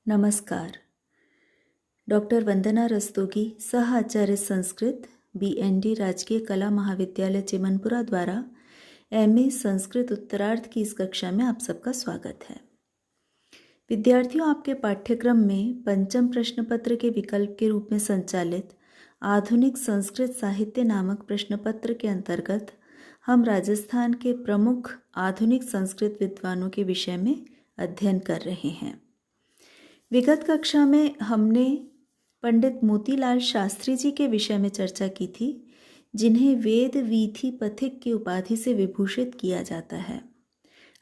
नमस्कार। डॉक्टर वंदना रस्तोगी, सह आचार्य संस्कृत, BND राजकीय कला महाविद्यालय चिमनपुरा द्वारा MA संस्कृत उत्तरार्ध की इस कक्षा में आप सबका स्वागत है। विद्यार्थियों, आपके पाठ्यक्रम में पंचम प्रश्न पत्र के विकल्प के रूप में संचालित आधुनिक संस्कृत साहित्य नामक प्रश्न पत्र के अंतर्गत हम राजस्थान के प्रमुख आधुनिक संस्कृत विद्वानों के विषय में अध्ययन कर रहे हैं। विगत कक्षा में हमने पंडित मोतीलाल शास्त्री जी के विषय में चर्चा की थी, जिन्हें वेद वीथि पथिक की उपाधि से विभूषित किया जाता है।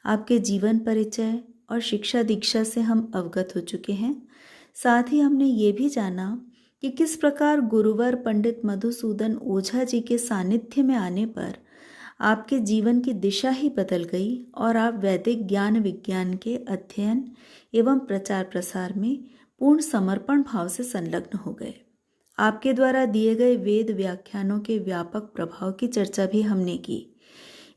आपके जीवन परिचय और शिक्षा दीक्षा से हम अवगत हो चुके हैं। साथ ही हमने ये भी जाना कि किस प्रकार गुरुवर पंडित मधुसूदन ओझा जी के सानिध्य में आने पर आपके जीवन की दिशा ही बदल गई और आप वैदिक ज्ञान विज्ञान के अध्ययन एवं प्रचार प्रसार में पूर्ण समर्पण भाव से संलग्न हो गए। आपके द्वारा दिए गए वेद व्याख्यानों के व्यापक प्रभाव की चर्चा भी हमने की।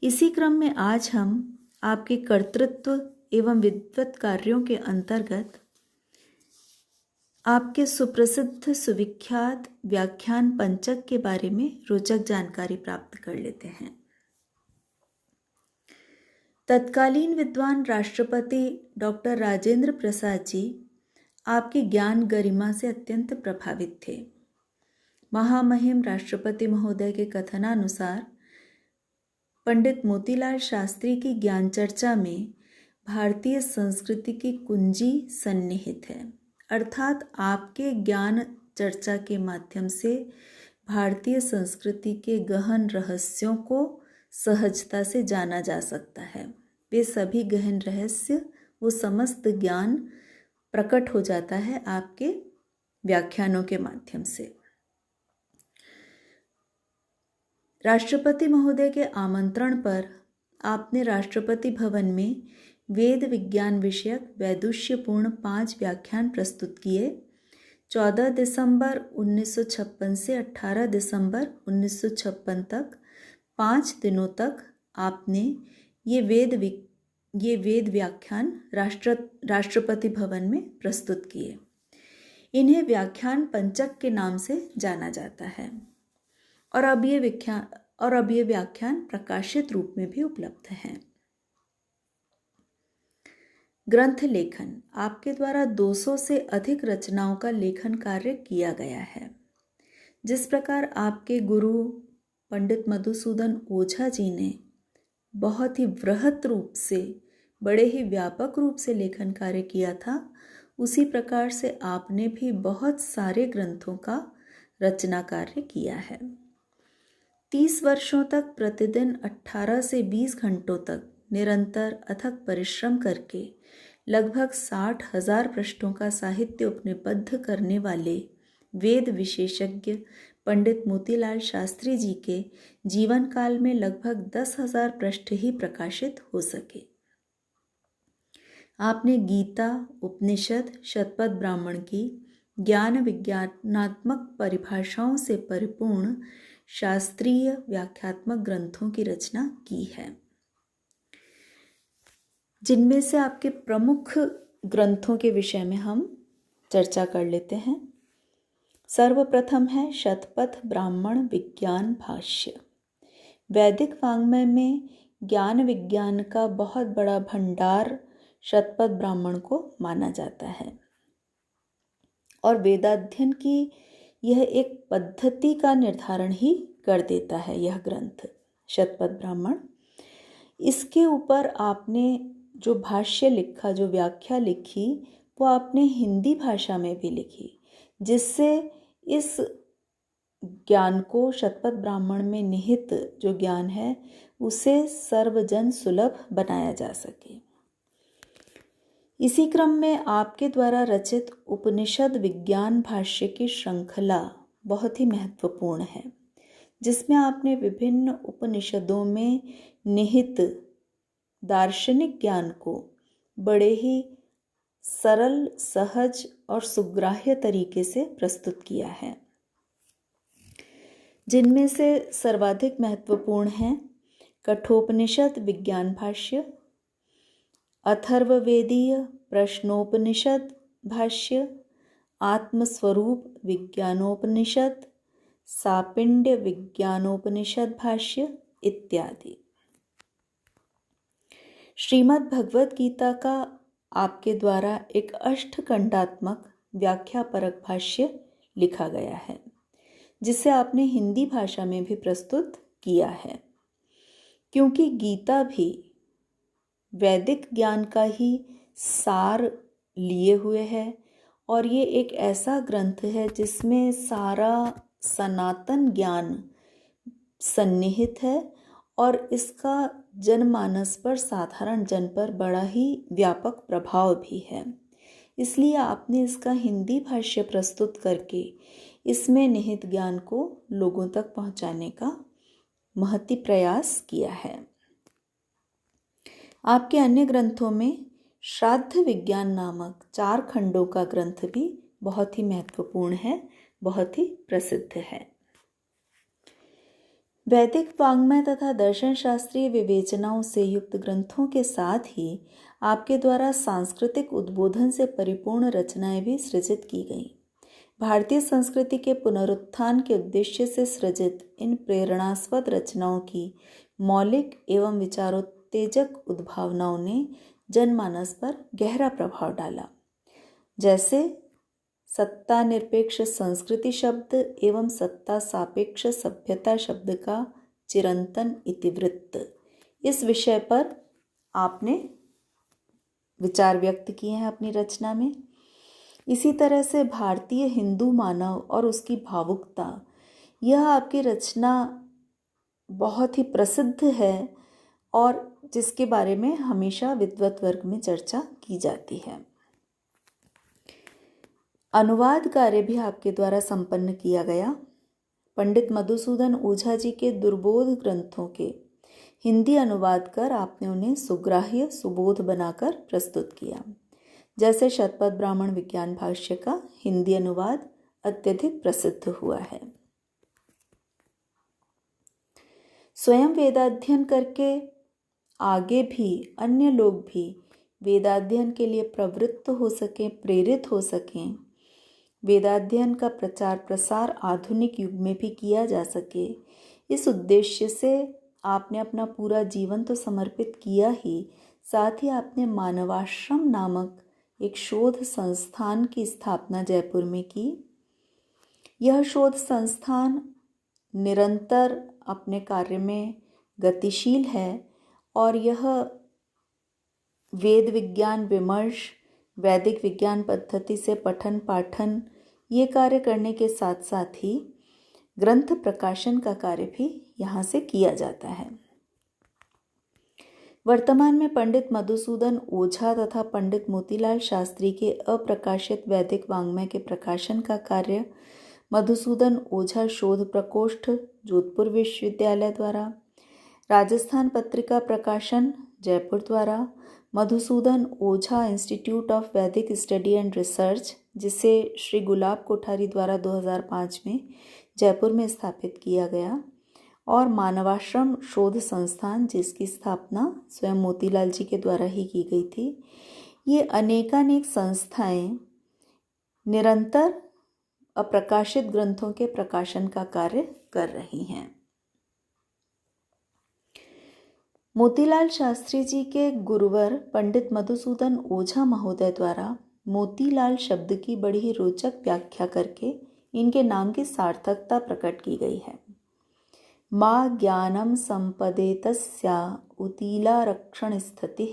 इसी क्रम में आज हम आपके कर्तृत्व एवं विद्वत कार्यों के अंतर्गत आपके सुप्रसिद्ध सुविख्यात व्याख्यान पंचक के बारे में रोचक जानकारी प्राप्त कर लेते हैं। तत्कालीन विद्वान राष्ट्रपति डॉक्टर राजेंद्र प्रसाद जी आपकी ज्ञान गरिमा से अत्यंत प्रभावित थे। महामहिम राष्ट्रपति महोदय के कथनानुसार पंडित मोतीलाल शास्त्री की ज्ञान चर्चा में भारतीय संस्कृति की कुंजी सन्निहित है, अर्थात आपके ज्ञान चर्चा के माध्यम से भारतीय संस्कृति के गहन रहस्यों को सहजता से जाना जा सकता है। वे सभी गहन रहस्य, वो समस्त ज्ञान प्रकट हो जाता है आपके व्याख्यानों के माध्यम से। राष्ट्रपति महोदय के आमंत्रण पर आपने राष्ट्रपति भवन में वेद विज्ञान विषयक वैदुष्यपूर्ण 5 व्याख्यान प्रस्तुत किए। 14 दिसंबर 1956 से 18 दिसंबर 1956 तक 5 दिनों तक आपने ये वेद व्याख्यान राष्ट्रपति भवन में प्रस्तुत किए। इन्हें व्याख्यान पंचक के नाम से जाना जाता है और अब ये व्याख्यान प्रकाशित रूप में भी उपलब्ध हैं। ग्रंथ लेखन, आपके द्वारा 200 से अधिक रचनाओं का लेखन कार्य किया गया है। जिस प्रकार आपके गुरु पंडित मधुसूदन ओझा जी ने बहुत ही वृहत रूप से, बड़े ही व्यापक रूप से लेखन कार्य किया था, उसी प्रकार से आपने भी बहुत सारे ग्रंथों का रचना कार्य किया है। 30 वर्षों तक प्रतिदिन 18 से 20 घंटों तक निरंतर अथक परिश्रम करके लगभग 60,000 पृष्ठों का साहित्य उपनिबद्ध करने वाले वेद विशेषज्ञ पंडित मोतीलाल शास्त्री जी के जीवन काल में लगभग 10,000 पृष्ठ ही प्रकाशित हो सके। आपने गीता, उपनिषद, शतपथ ब्राह्मण की ज्ञान विज्ञानात्मक परिभाषाओं से परिपूर्ण शास्त्रीय व्याख्यात्मक ग्रंथों की रचना की है, जिनमें से आपके प्रमुख ग्रंथों के विषय में हम चर्चा कर लेते हैं। सर्वप्रथम है शतपथ ब्राह्मण विज्ञान भाष्य। वैदिक वाङ्मय में ज्ञान विज्ञान का बहुत बड़ा भंडार शतपथ ब्राह्मण को माना जाता है और वेदाध्ययन की यह एक पद्धति का निर्धारण ही कर देता है। यह ग्रंथ शतपथ ब्राह्मण, इसके ऊपर आपने जो भाष्य लिखा, जो व्याख्या लिखी, वो आपने हिंदी भाषा में भी लिखी, जिससे इस ज्ञान को, शतपथ ब्राह्मण में निहित जो ज्ञान है, उसे सर्वजन सुलभ बनाया जा सके। इसी क्रम में आपके द्वारा रचित उपनिषद विज्ञान भाष्य की श्रृंखला बहुत ही महत्वपूर्ण है, जिसमें आपने विभिन्न उपनिषदों में निहित दार्शनिक ज्ञान को बड़े ही सरल, सहज और सुग्राह्य तरीके से प्रस्तुत किया है, जिनमें से सर्वाधिक महत्वपूर्ण हैं कठोपनिषद विज्ञान भाष्य, अथर्ववेदीय प्रश्नोपनिषद भाष्य, आत्मस्वरूप विज्ञानोपनिषद, सापिण्य विज्ञानोपनिषद भाष्य इत्यादि। श्रीमद् भगवत गीता का आपके द्वारा एक अष्टकंडात्मक व्याख्यापरक भाष्य लिखा गया है, जिसे आपने हिंदी भाषा में भी प्रस्तुत किया है। क्योंकि गीता भी वैदिक ज्ञान का ही सार लिए हुए है और ये एक ऐसा ग्रंथ है जिसमें सारा सनातन ज्ञान सन्निहित है और इसका जनमानस पर, साधारण जन पर बड़ा ही व्यापक प्रभाव भी है। इसलिए आपने इसका हिंदी भाष्य प्रस्तुत करके इसमें निहित ज्ञान को लोगों तक पहुंचाने का महती प्रयास किया है। आपके अन्य ग्रंथों में श्राद्ध विज्ञान नामक 4 खंडों का ग्रंथ भी बहुत ही महत्वपूर्ण है, बहुत ही प्रसिद्ध है। वैदिक वाङ्मय तथा दर्शन शास्त्रीय विवेचनाओं से युक्त ग्रंथों के साथ ही आपके द्वारा सांस्कृतिक उद्बोधन से परिपूर्ण रचनाएं भी सृजित की गईं। भारतीय संस्कृति के पुनरुत्थान के उद्देश्य से सृजित इन प्रेरणास्पद रचनाओं की मौलिक एवं विचारोत्तेजक उद्भावनाओं ने जनमानस पर गहरा प्रभाव डाला। जैसे सत्ता निरपेक्ष संस्कृति शब्द एवं सत्ता सापेक्ष सभ्यता शब्द का चिरंतन इतिवृत्त, इस विषय पर आपने विचार व्यक्त किए हैं अपनी रचना में। इसी तरह से भारतीय हिंदू मानव और उसकी भावुकता, यह आपकी रचना बहुत ही प्रसिद्ध है और जिसके बारे में हमेशा विद्वत वर्ग में चर्चा की जाती है। अनुवाद कार्य भी आपके द्वारा संपन्न किया गया। पंडित मधुसूदन ओझा जी के दुर्बोध ग्रंथों के हिंदी अनुवाद कर आपने उन्हें सुग्राह्य सुबोध बनाकर प्रस्तुत किया। जैसे शतपथ ब्राह्मण विज्ञान भाष्य का हिंदी अनुवाद अत्यधिक प्रसिद्ध हुआ है। स्वयं वेदाध्ययन करके आगे भी अन्य लोग भी वेदाध्ययन के लिए प्रवृत्त हो सकें, प्रेरित हो सकें, वेदाध्ययन का प्रचार प्रसार आधुनिक युग में भी किया जा सके, इस उद्देश्य से आपने अपना पूरा जीवन तो समर्पित किया ही, साथ ही आपने मानवाश्रम नामक एक शोध संस्थान की स्थापना जयपुर में की। यह शोध संस्थान निरंतर अपने कार्य में गतिशील है और यह वेद विज्ञान विमर्श, वैदिक विज्ञान पद्धति से पठन पाठन, ये कार्य करने के साथ साथ ही ग्रंथ प्रकाशन का कार्य भी यहाँ से किया जाता है। वर्तमान में पंडित मधुसूदन ओझा तथा पंडित मोतीलाल शास्त्री के अप्रकाशित वैदिक वाङ्मय के प्रकाशन का कार्य मधुसूदन ओझा शोध प्रकोष्ठ जोधपुर विश्वविद्यालय द्वारा, राजस्थान पत्रिका प्रकाशन जयपुर द्वारा, मधुसूदन ओझा इंस्टीट्यूट ऑफ वैदिक स्टडी एंड रिसर्च, जिसे श्री गुलाब कोठारी द्वारा 2005 में जयपुर में स्थापित किया गया, और मानवाश्रम शोध संस्थान, जिसकी स्थापना स्वयं मोतीलाल जी के द्वारा ही की गई थी। ये अनेकानेक संस्थाएं निरंतर अप्रकाशित ग्रंथों के प्रकाशन का कार्य कर रही हैं। मोतीलाल शास्त्री जी के गुरुवर पंडित मधुसूदन ओझा महोदय द्वारा मोतीलाल शब्द की बड़ी ही रोचक व्याख्या करके इनके नाम की सार्थकता प्रकट की गई है। माँ ज्ञानम संपदेतस्या उतीला रक्षण स्थिति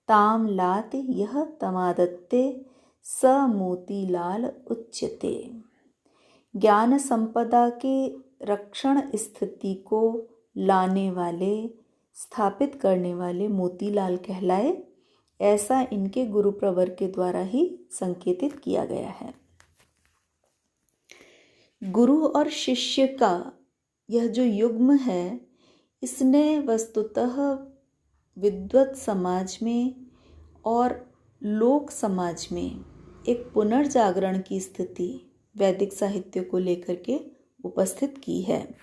ताम लात यह तमादत्ते स मोतीलाल उच्यते। ज्ञान संपदा के रक्षण स्थिति को लाने वाले, स्थापित करने वाले मोतीलाल कहलाए, ऐसा इनके गुरु प्रवर के द्वारा ही संकेतित किया गया है। गुरु और शिष्य का यह जो युग्म है, इसने वस्तुतः विद्वत समाज में और लोक समाज में एक पुनर्जागरण की स्थिति वैदिक साहित्य को लेकर के उपस्थित की है।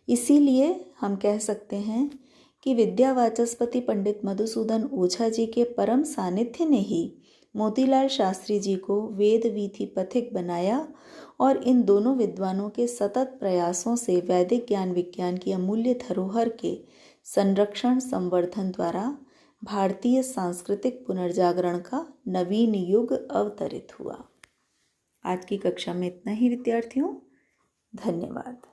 इसीलिए हम कह सकते हैं कि विद्यावाचस्पति पंडित मधुसूदन ओझा जी के परम सानिध्य ने ही मोतीलाल शास्त्री जी को वेद वीथि पथिक बनाया और इन दोनों विद्वानों के सतत प्रयासों से वैदिक ज्ञान विज्ञान की अमूल्य धरोहर के संरक्षण संवर्धन द्वारा भारतीय सांस्कृतिक पुनर्जागरण का नवीन युग अवतरित हुआ। आज की कक्षा में इतना ही विद्यार्थियों, धन्यवाद।